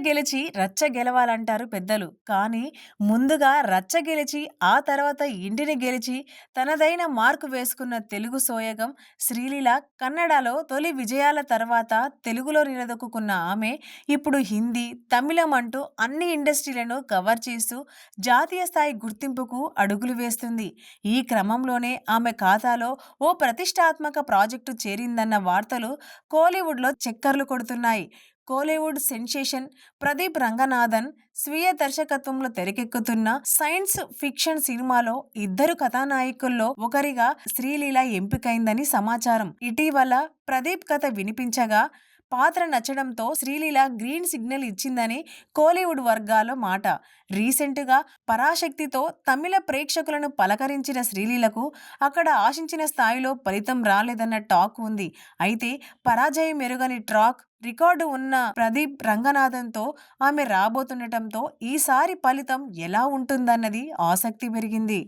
గెలిచి రచ్చ గెలవాలంటారు పెద్దలు. కానీ ముందుగా రచ్చ గెలిచి, ఆ తర్వాత ఇంటిని గెలిచి తనదైన మార్కు వేసుకున్న తెలుగు సోయగం శ్రీలీల. కన్నడలో తొలి విజయాల తర్వాత తెలుగులో నిలదొక్కుకున్న ఆమె ఇప్పుడు హిందీ, తమిళం అంటూ అన్ని ఇండస్ట్రీలను కవర్ చేస్తూ జాతీయ స్థాయి గుర్తింపుకు అడుగులు వేస్తుంది. ఈ క్రమంలోనే ఆమె ఖాతాలో ఓ ప్రతిష్టాత్మక ప్రాజెక్టు చేరిందన్న వార్తలు కోలీవుడ్‌లో చక్కర్లు కొడుతున్నాయి. కోలీవుడ్ సెన్సేషన్ ప్రదీప్ రంగనాథన్ స్వీయ దర్శకత్వంలో తెరకెక్కుతున్న సైన్స్ ఫిక్షన్ సినిమాలో ఇద్దరు కథానాయకుల్లో ఒకరిగా శ్రీలీల ఎంపికైందని సమాచారం. ఇటీవల ప్రదీప్ కథ వినిపించగా పాత్ర నచ్చడంతో శ్రీలీల గ్రీన్ సిగ్నల్ ఇచ్చిందని కోలీవుడ్ వర్గాల మాట. రీసెంట్‌గా పరాశక్తితో తమిళ ప్రేక్షకులను పలకరించిన శ్రీలీలకు అక్కడ ఆశించిన స్థాయిలో ఫలితం రాలేదన్న టాక్ ఉంది. అయితే పరాజయం ఎరుగని ట్రాక్ రికార్డు ఉన్న ప్రదీప్ రంగనాథన్‌తో ఆమె రాబోతుండటంతో ఈసారి ఫలితం ఎలా ఉంటుందన్నది ఆసక్తి పెరిగింది.